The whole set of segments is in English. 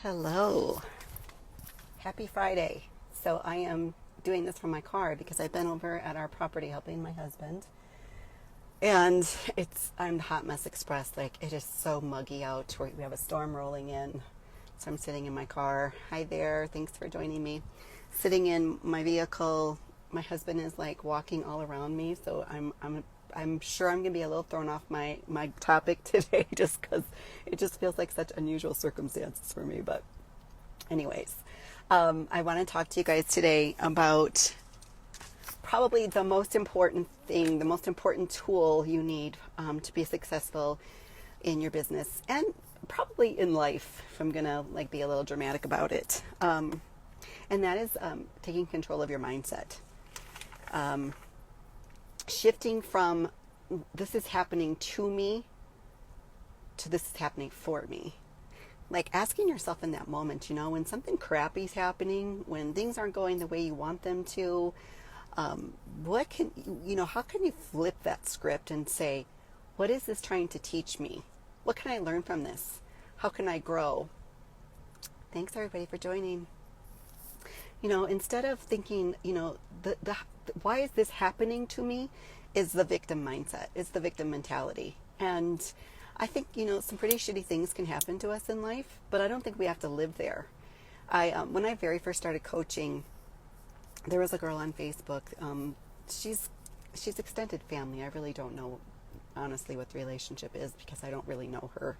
Hello. Happy Friday. So I am doing this from my car because I've been over at our property helping my husband. And I'm the Hot Mess Express. Like, it is so muggy out. We have a storm rolling in. So I'm sitting in my car. Hi there. Thanks for joining me. Sitting in my vehicle. My husband is like walking all around me. So I'm sure I'm going to be a little thrown off my topic today just because it just feels like such unusual circumstances for me. But anyways, I want to talk to you guys today about probably the most important thing, the most important tool you need to be successful in your business and probably in life, if I'm going to be a little dramatic about it. And that is taking control of your mindset. Shifting from this is happening to me to this is happening for me. Like asking yourself in that moment, when something crappy is happening, when things aren't going the way you want them to, how can you flip that script and say, what is this trying to teach me? What can I learn from this? How can I grow? Thanks everybody for joining. Instead of thinking, why is this happening to me, is the victim mindset, is the victim mentality. And I think, some pretty shitty things can happen to us in life, but I don't think we have to live there. When I very first started coaching, there was a girl on Facebook. She's extended family. I really don't know, honestly, what the relationship is because I don't really know her.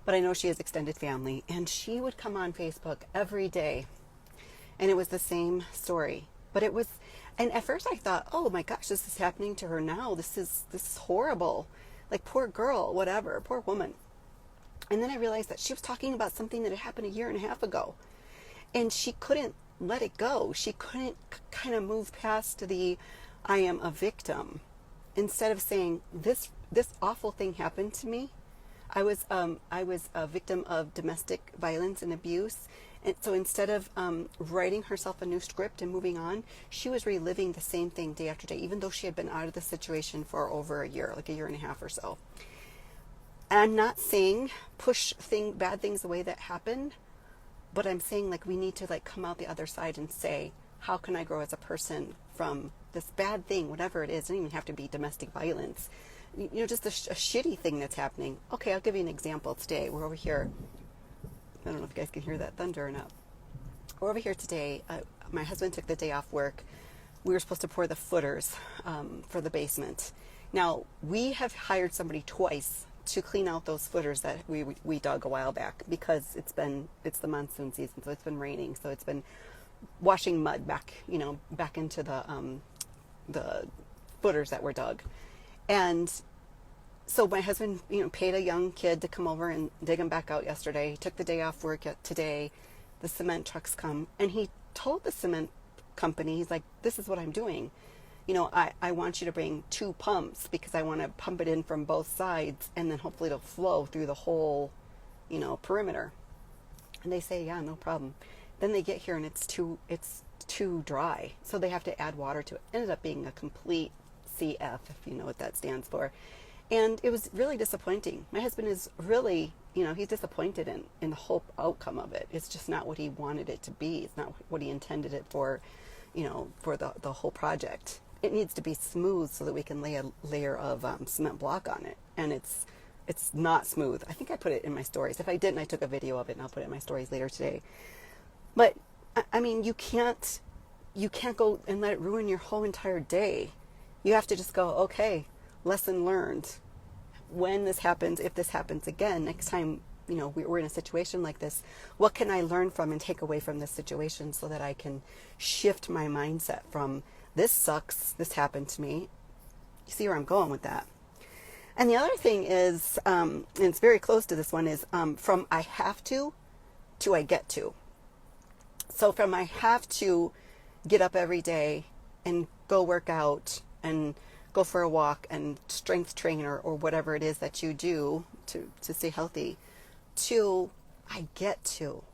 But I know she has extended family. And she would come on Facebook every day. And it was the same story. But it was, and at first I thought, oh my gosh, this is happening to her now. This is horrible. Like, poor girl, whatever, poor woman. And then I realized that she was talking about something that had happened a year and a half ago. And she couldn't let it go. She couldn't kind of move past the, I am a victim. Instead of saying, this awful thing happened to me. I was a victim of domestic violence and abuse. And so instead of writing herself a new script and moving on, she was reliving the same thing day after day, even though she had been out of the situation for over a year, like a year and a half or so. And I'm not saying push bad things away that happen, but I'm saying we need to come out the other side and say, how can I grow as a person from this bad thing, whatever it is? It doesn't even have to be domestic violence. Just a shitty thing that's happening. Okay, I'll give you an example today. We're over here. I don't know if you guys can hear that thunder or not. We're over here today. My husband took the day off work. We were supposed to pour the footers for the basement. Now, we have hired somebody twice to clean out those footers that we dug a while back because it's the monsoon season, so it's been raining, so it's been washing mud back into the footers that were dug. And so my husband, paid a young kid to come over and dig them back out yesterday. He took the day off work today. The cement trucks come. And he told the cement company, he's like, this is what I'm doing. I want you to bring 2 pumps because I want to pump it in from both sides and then hopefully it'll flow through the whole, perimeter. And they say, yeah, no problem. Then they get here and it's too dry. So they have to add water to it. Ended up being a complete CF, if you know what that stands for. And it was really disappointing. My husband is really, he's disappointed in the whole outcome of it. It's just not what he wanted it to be. It's not what he intended it for, for the whole project. It needs to be smooth so that we can lay a layer of cement block on it. And it's not smooth. I think I put it in my stories. If I didn't, I took a video of it and I'll put it in my stories later today. But, I mean, you can't go and let it ruin your whole entire day. You have to just go, okay, lesson learned. When this happens, if this happens again, next time, we're in a situation like this, what can I learn from and take away from this situation so that I can shift my mindset from this sucks, this happened to me. You see where I'm going with that? And the other thing is, and it's very close to this one, is from I have to I get to. So from I have to get up every day and go work out and go for a walk and strength train or whatever it is that you do to stay healthy, to I get to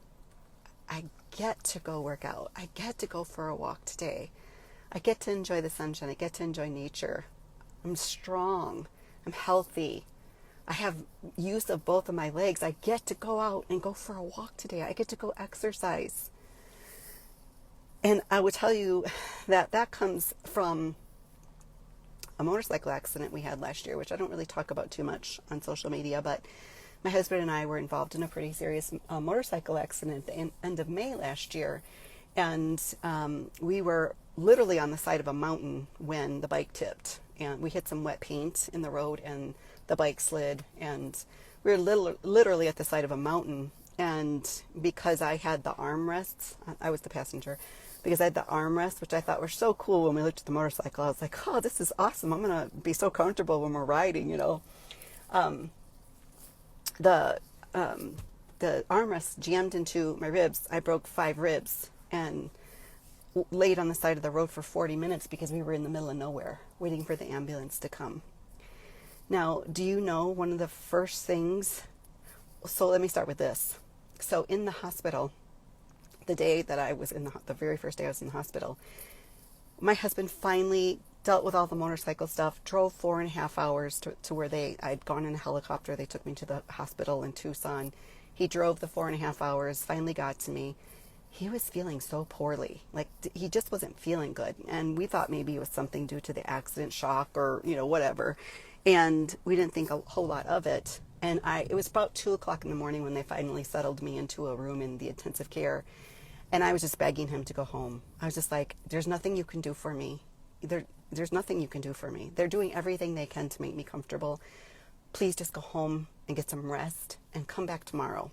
go work out. I get to go for a walk today. I get to enjoy the sunshine. I get to enjoy nature. I'm strong. I'm healthy. I have use of both of my legs. I get to go out and go for a walk today. I get to go exercise. And I would tell you that that comes from a motorcycle accident we had last year, which I don't really talk about too much on social media, but my husband and I were involved in a pretty serious motorcycle accident at the end of May last year. And we were literally on the side of a mountain when the bike tipped. And we hit some wet paint in the road and the bike slid. And we were literally at the side of a mountain. And because I had the armrests, I was the passenger, because I had the armrests, which I thought were so cool when we looked at the motorcycle. I was like, oh, this is awesome. I'm going to be so comfortable when we're riding, you know. The armrest jammed into my ribs. I broke 5 ribs and laid on the side of the road for 40 minutes because we were in the middle of nowhere waiting for the ambulance to come. Now, do you know one of the first things? So let me start with this. So in the hospital, the day that I was in the very first day I was in the hospital, my husband finally dealt with all the motorcycle stuff, drove 4.5 hours to where I'd gone in a helicopter. They took me to the hospital in Tucson. He drove the 4.5 hours, finally got to me. He was feeling so poorly. Like, he just wasn't feeling good. And we thought maybe it was something due to the accident shock or, you know, whatever. And we didn't think a whole lot of it. And it was about 2 o'clock in the morning when they finally settled me into a room in the intensive care. And I was just begging him to go home. I was just like, there's nothing you can do for me. There's nothing you can do for me. They're doing everything they can to make me comfortable. Please just go home and get some rest and come back tomorrow.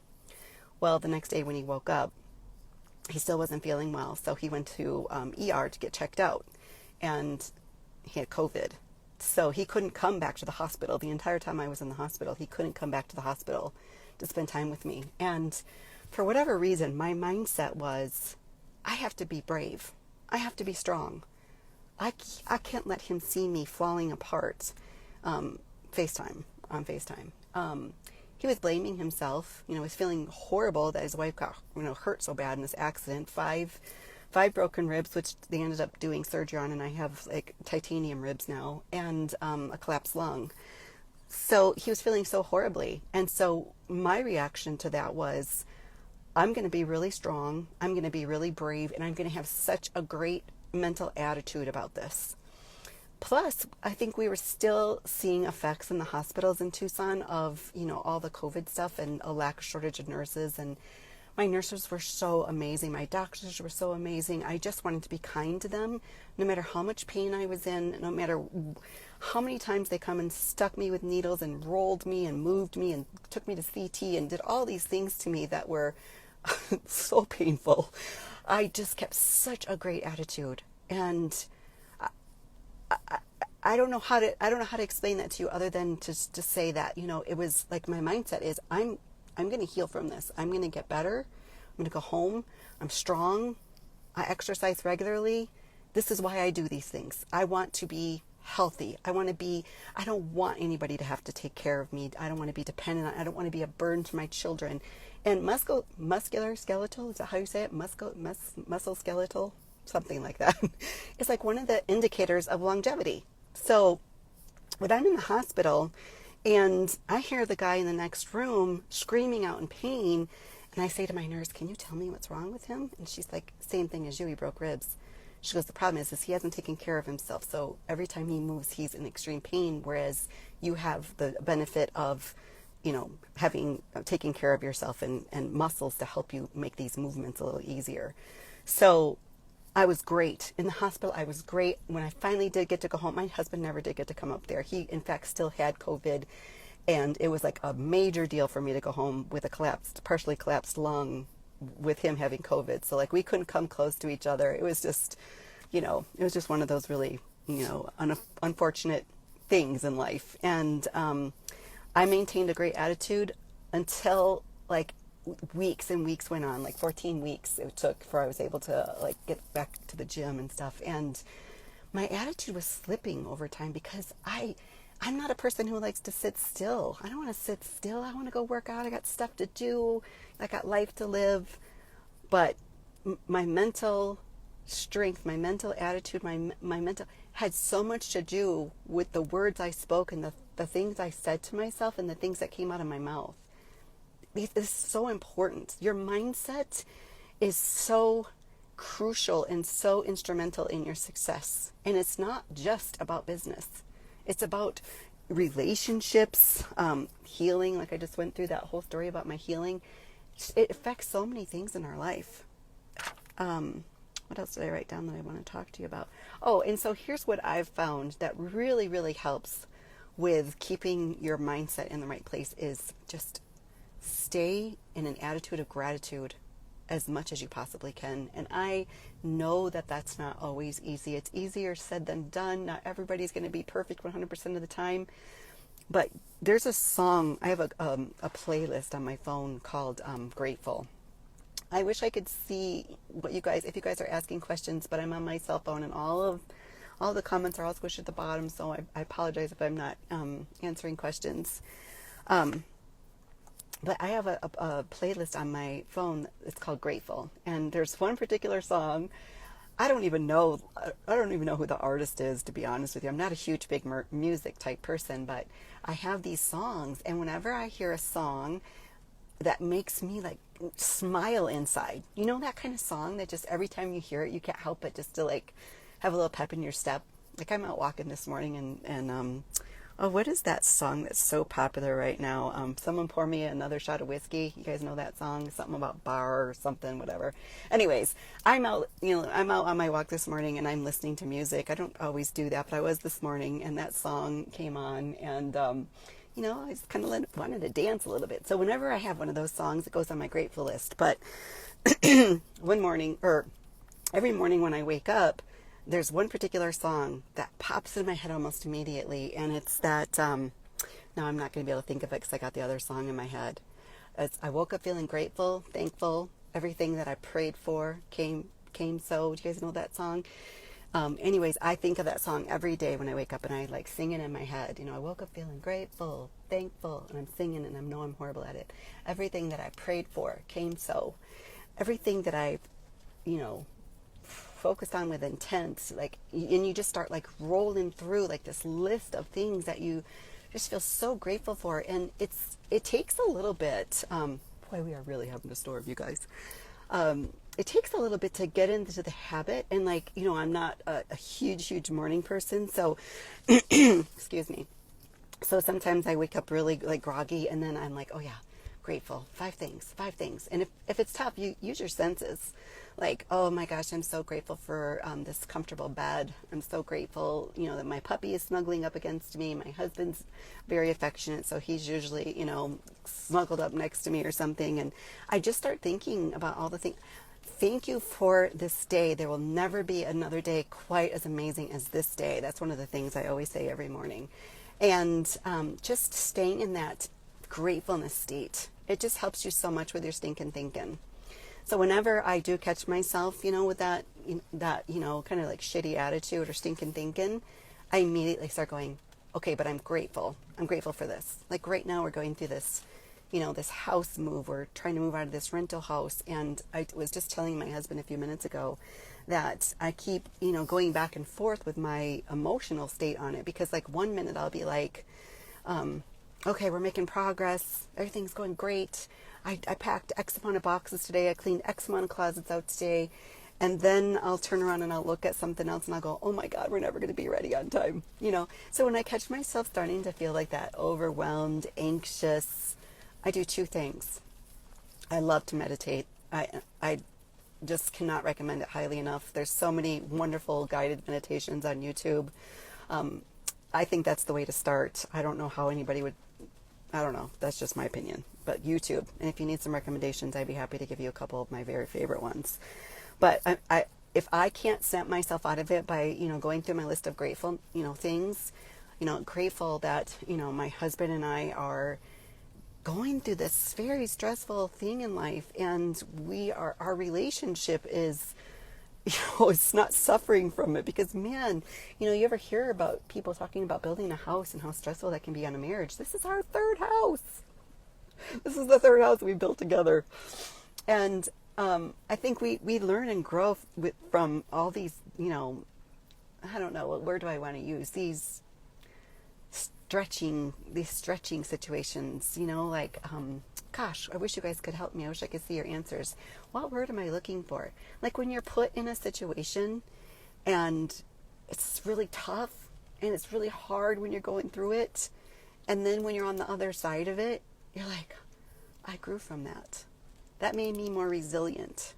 Well, the next day when he woke up, he still wasn't feeling well. So he went to ER to get checked out. And he had COVID. So he couldn't come back to the hospital. The entire time I was in the hospital, he couldn't come back to the hospital to spend time with me. And for whatever reason, my mindset was, I have to be brave. I have to be strong. I can't let him see me falling apart. On FaceTime. He was blaming himself. You know, he was feeling horrible that his wife got, you know, hurt so bad in this accident. Five broken ribs, which they ended up doing surgery on, and I have like titanium ribs now, and a collapsed lung. So he was feeling so horribly. And so my reaction to that was, I'm going to be really strong. I'm going to be really brave, and I'm going to have such a great mental attitude about this. Plus, I think we were still seeing effects in the hospitals in Tucson of, you know, all the COVID stuff and a lack of shortage of nurses. And my nurses were so amazing. My doctors were so amazing. I just wanted to be kind to them, no matter how much pain I was in, no matter how many times they come and stuck me with needles and rolled me and moved me and took me to CT and did all these things to me that were so painful. I just kept such a great attitude. And I don't know how to explain that to you other than to say that, you know, it was like my mindset is I'm going to heal from this. I'm going to get better. I'm going to go home. I'm strong. I exercise regularly. This is why I do these things. I want to be healthy. I don't want anybody to have to take care of me. I don't want to be dependent on, I don't want to be a burden to my children. And muscular skeletal, is that how you say it? Muscle skeletal? Something like that. It's like one of the indicators of longevity. So when I'm in the hospital and I hear the guy in the next room screaming out in pain, and I say to my nurse, can you tell me what's wrong with him? And she's like, same thing as you, he broke ribs. She goes, the problem is he hasn't taken care of himself. So every time he moves, he's in extreme pain, whereas you have the benefit of, you know, taking care of yourself and muscles to help you make these movements a little easier. So I was great. In the hospital, I was great. When I finally did get to go home, my husband never did get to come up there. He, in fact, still had COVID. And it was like a major deal for me to go home with a partially collapsed lung with him having COVID. So like we couldn't come close to each other. It was just, you know, it was just one of those really, you know, unfortunate things in life. And I maintained a great attitude until like weeks and weeks went on, like 14 weeks it took before I was able to like get back to the gym and stuff. And my attitude was slipping over time because I'm not a person who likes to sit still. I don't want to sit still. I want to go work out. I got stuff to do. I got life to live. But my mental strength, my mental attitude, my mental had so much to do with the words I spoke and the things I said to myself and the things that came out of my mouth. This is so important. Your mindset is so crucial and so instrumental in your success. And it's not just about business. It's about relationships, healing. Like I just went through that whole story about my healing. It affects so many things in our life. What else did I write down that I want to talk to you about? Oh, and so here's what I've found that really, really helps with keeping your mindset in the right place is just stay in an attitude of gratitude as much as you possibly can. And I know that that's not always easy. It's easier said than done. Not everybody's going to be perfect 100% of the time. But there's a song, I have a playlist on my phone called Grateful. I wish I could see what you guys, if you guys are asking questions, but I'm on my cell phone and all the comments are all squished at the bottom, so I apologize if I'm not answering questions. But I have a playlist on my phone. It's called Grateful, and there's one particular song. I don't even know who the artist is, to be honest with you. I'm not a huge big music type person, but I have these songs, and whenever I hear a song that makes me like smile inside, you know, that kind of song that just every time you hear it, you can't help but just to like have a little pep in your step. Like I'm out walking this morning and oh, what is that song that's so popular right now? Someone Pour Me Another Shot of Whiskey. You guys know that song? Something about bar or something, whatever. Anyways, I'm out on my walk this morning and I'm listening to music. I don't always do that, but I was this morning and that song came on and, I just kind of wanted to dance a little bit. So whenever I have one of those songs, it goes on my grateful list. But every morning when I wake up, there's one particular song that pops in my head almost immediately, and it's that, now I'm not going to be able to think of it because I got the other song in my head. I woke up feeling grateful, thankful, everything that I prayed for came so. Do you guys know that song? Anyways, I think of that song every day when I wake up, and I like sing it in my head. I woke up feeling grateful, thankful, and I'm singing, and I know I'm horrible at it. Everything that I prayed for came so. Everything that I, focused on with intent, and you just start like rolling through like this list of things that you just feel so grateful for. And it takes a little bit, boy, we are really having a storm, you guys. It takes a little bit to get into the habit, and I'm not a huge morning person, so excuse me. So sometimes I wake up really like groggy, and then I'm like, oh yeah, grateful, 5 things. And if it's tough, you use your senses. Like, oh my gosh, I'm so grateful for this comfortable bed. I'm so grateful, that my puppy is snuggling up against me. My husband's very affectionate, so he's usually, snuggled up next to me or something. And I just start thinking about all the things. Thank you for this day. There will never be another day quite as amazing as this day. That's one of the things I always say every morning. And just staying in that gratefulness state, it just helps you so much with your stinking thinking. So whenever I do catch myself, with that kind of like shitty attitude or stinking thinking, I immediately start going, okay, but I'm grateful. I'm grateful for this. Like right now we're going through this, this house move. We're trying to move out of this rental house. And I was just telling my husband a few minutes ago that I keep, going back and forth with my emotional state on it, because like one minute I'll be like, okay, we're making progress. Everything's going great. I packed X amount of boxes today. I cleaned X amount of closets out today. And then I'll turn around and I'll look at something else and I'll go, oh my God, we're never going to be ready on time. So when I catch myself starting to feel like that, overwhelmed, anxious, I do 2 things. I love to meditate. I just cannot recommend it highly enough. There's so many wonderful guided meditations on YouTube. I think that's the way to start. I don't know how anybody would, I don't know. That's just my opinion. But YouTube. And if you need some recommendations, I'd be happy to give you a couple of my very favorite ones. But if I can't snap myself out of it by, going through my list of grateful, things, grateful that, my husband and I are going through this very stressful thing in life, and our relationship is, it's not suffering from it, because man, you ever hear about people talking about building a house and how stressful that can be on a marriage? This is our 3rd house. This is the 3rd house we built together. And I think we learn and grow from all these, I don't know, what word do I want to use? These these stretching situations, like, gosh, I wish you guys could help me. I wish I could see your answers. What word am I looking for? Like when you're put in a situation and it's really tough and it's really hard when you're going through it. And then when you're on the other side of it, you're like, I grew from that. That made me more resilient.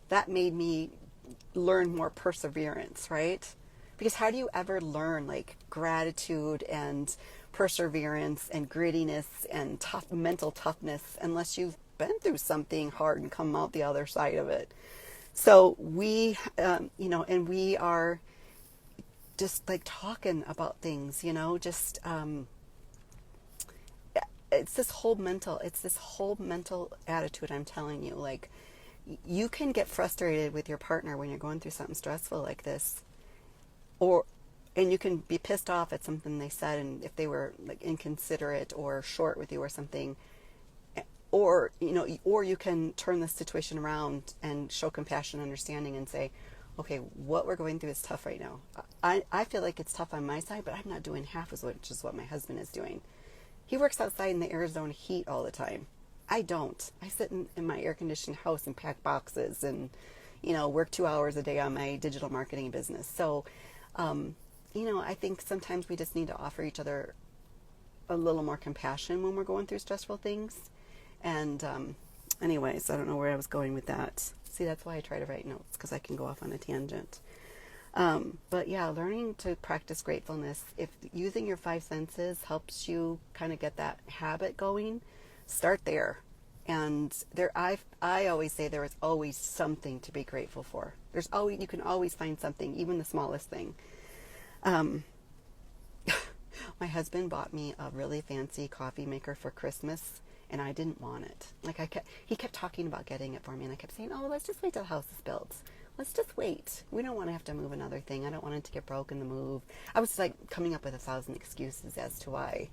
That made me learn more perseverance, right? Because how do you ever learn like gratitude and perseverance and grittiness and mental toughness unless you've been through something hard and come out the other side of it? So we, and we are just like talking about things, it's this whole mental attitude. I'm telling you, like, you can get frustrated with your partner when you're going through something stressful like this, and you can be pissed off at something they said, and if they were like inconsiderate or short with you or something, or you can turn the situation around and show compassion and understanding and say, okay, what we're going through is tough right now. I feel like it's tough on my side, but I'm not doing half as much as what my husband is doing. He works outside in the Arizona heat all the time. I don't. I sit in my air-conditioned house and pack boxes and, work 2 hours a day on my digital marketing business. So, I think sometimes we just need to offer each other a little more compassion when we're going through stressful things. And anyways, I don't know where I was going with that. See, that's why I try to write notes, because I can go off on a tangent. But yeah, learning to practice gratefulness, if using your 5 senses helps you kind of get that habit going, start there. And I always say there is always something to be grateful for. You can always find something, even the smallest thing. My husband bought me a really fancy coffee maker for Christmas, and I didn't want it. Like he kept talking about getting it for me, and I kept saying, "Oh, let's just wait till the house is built. Let's just wait. We don't want to have to move another thing. I don't want it to get broken to move." I was like coming up with 1,000 excuses as to why,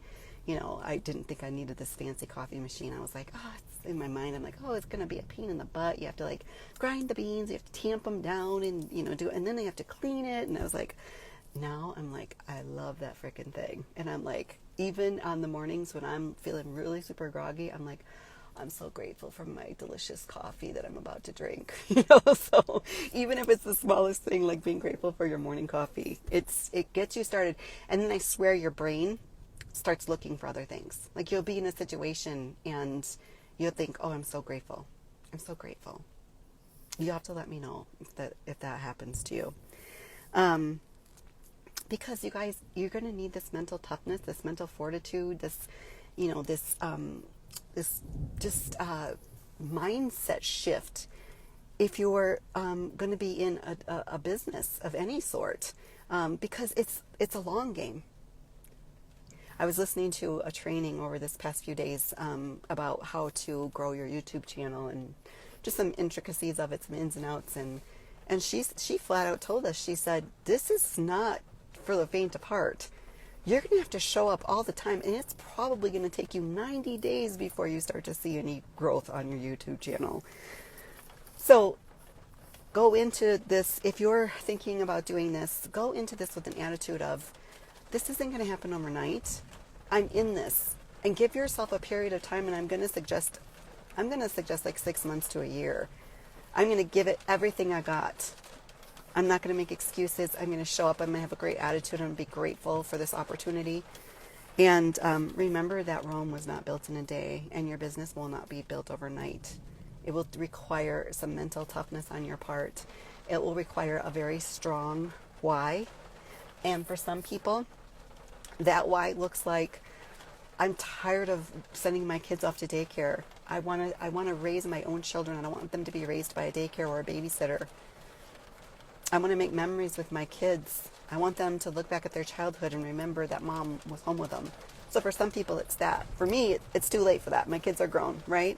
I didn't think I needed this fancy coffee machine. I was like, it's in my mind. I'm like, it's going to be a pain in the butt. You have to like grind the beans. You have to tamp them down and, and then they have to clean it. And I was like, now I'm like, I love that freaking thing. And I'm like, even on the mornings when I'm feeling really super groggy, I'm like, I'm so grateful for my delicious coffee that I'm about to drink. So even if it's the smallest thing, like being grateful for your morning coffee, it gets you started. And then I swear your brain starts looking for other things. Like you'll be in a situation and you'll think, I'm so grateful. I'm so grateful. You have to let me know if that happens to you. Because you guys, you're going to need this mental toughness, this mental fortitude, this mindset shift if you're going to be in a business of any sort, because it's a long game. I was listening to a training over this past few days about how to grow your YouTube channel and just some intricacies of it, some ins and outs, and she flat out told us, she said, this is not for the faint of heart. You're going to have to show up all the time, and it's probably going to take you 90 days before you start to see any growth on your YouTube channel. So go into this, if you're thinking about doing this, go into this with an attitude of, this isn't going to happen overnight. I'm in this. And give yourself a period of time, and I'm going to suggest like 6 months to a year. I'm going to give it everything I got. I'm not going to make excuses. I'm going to show up. I'm going to have a great attitude. I'm going to be grateful for this opportunity. And remember that Rome was not built in a day, and your business will not be built overnight. It will require some mental toughness on your part. It will require a very strong why. And for some people, that why looks like, I'm tired of sending my kids off to daycare. I want to raise my own children. I don't want them to be raised by a daycare or a babysitter. I want to make memories with my kids. I want them to look back at their childhood and remember that mom was home with them. So for some people, it's that. For me, it's too late for that. My kids are grown, right?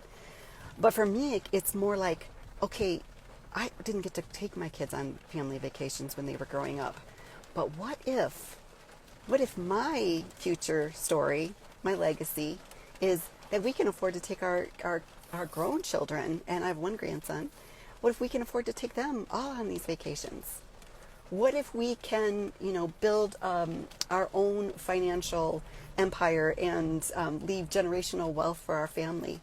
But for me, it's more like, okay, I didn't get to take my kids on family vacations when they were growing up. But what if my future story, my legacy, is that we can afford to take our grown children, and I have one grandson. What if we can afford to take them all on these vacations? What if we can, build our own financial empire and leave generational wealth for our family?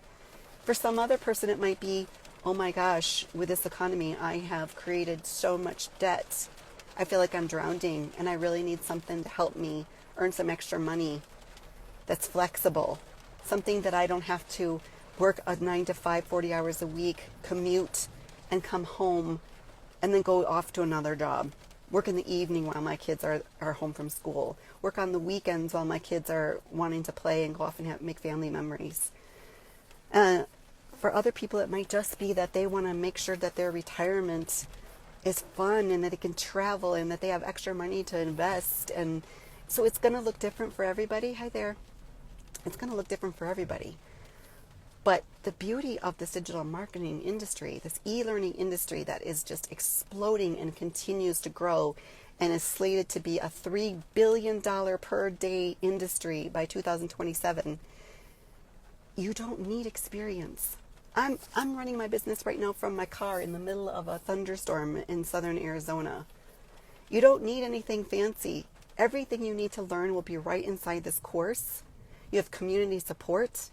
For some other person, it might be, oh my gosh, with this economy, I have created so much debt. I feel like I'm drowning and I really need something to help me earn some extra money that's flexible. Something that I don't have to work a 9 to 5, 40 hours a week, commute, and come home and then go off to another job. Work in the evening while my kids are home from school. Work on the weekends while my kids are wanting to play and go off and make family memories. For other people, it might just be that they want to make sure that their retirement is fun and that they can travel and that they have extra money to invest. And so it's going to look different for everybody. Hi there. It's going to look different for everybody. But the beauty of this digital marketing industry, this e-learning industry that is just exploding and continues to grow and is slated to be a $3 billion per day industry by 2027, you don't need experience. I'm running my business right now from my car in the middle of a thunderstorm in southern Arizona. You don't need anything fancy. Everything you need to learn will be right inside this course. You have community support.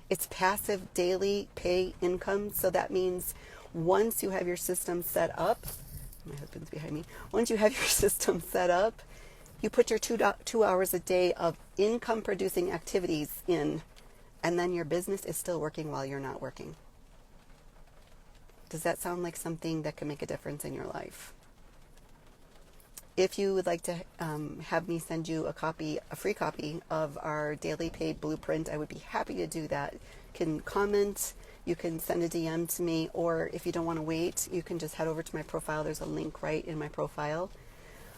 It's passive daily pay income. So that means once you have your system set up, my husband's behind me. Once you have your system set up, you put your 2 hours a day of income producing activities in, and then your business is still working while you're not working. Does that sound like something that can make a difference in your life? If you would like to have me send you a free copy of our daily paid blueprint, I would be happy to do that. You can comment, you can send a DM to me, or if you don't want to wait, you can just head over to my profile. There's a link right in my profile.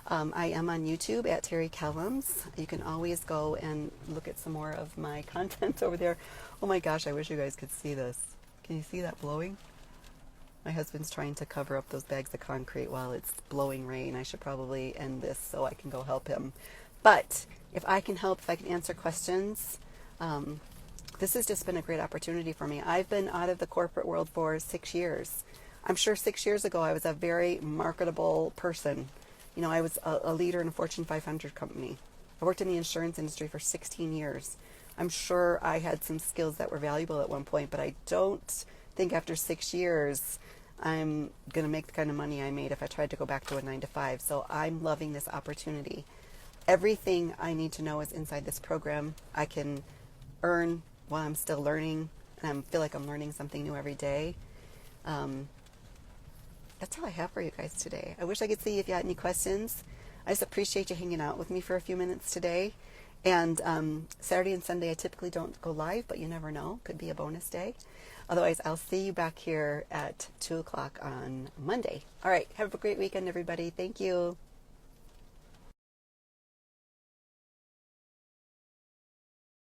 I am on YouTube at Terry Kellums. You can always go and look at some more of my content over there. Oh my gosh, I wish you guys could see this. Can you see that blowing? My husband's trying to cover up those bags of concrete while it's blowing rain. I should probably end this so I can go help him. But if I can help, if I can answer questions, this has just been a great opportunity for me. I've been out of the corporate world for 6 years. I'm sure 6 years ago I was a very marketable person. I was a leader in a Fortune 500 company. I worked in the insurance industry for 16 years. I'm sure I had some skills that were valuable at one point, but I don't think after 6 years I'm going to make the kind of money I made if I tried to go back to a 9 to 5. So I'm loving this opportunity. Everything I need to know is inside this program. I can earn while I'm still learning, and I feel like I'm learning something new every day. That's all I have for you guys today. I wish I could see if you had any questions. I just appreciate you hanging out with me for a few minutes today. And Saturday and Sunday I typically don't go live, but you never know. Could be a bonus day. Otherwise, I'll see you back here at 2 o'clock on Monday. All right. Have a great weekend, everybody. Thank you.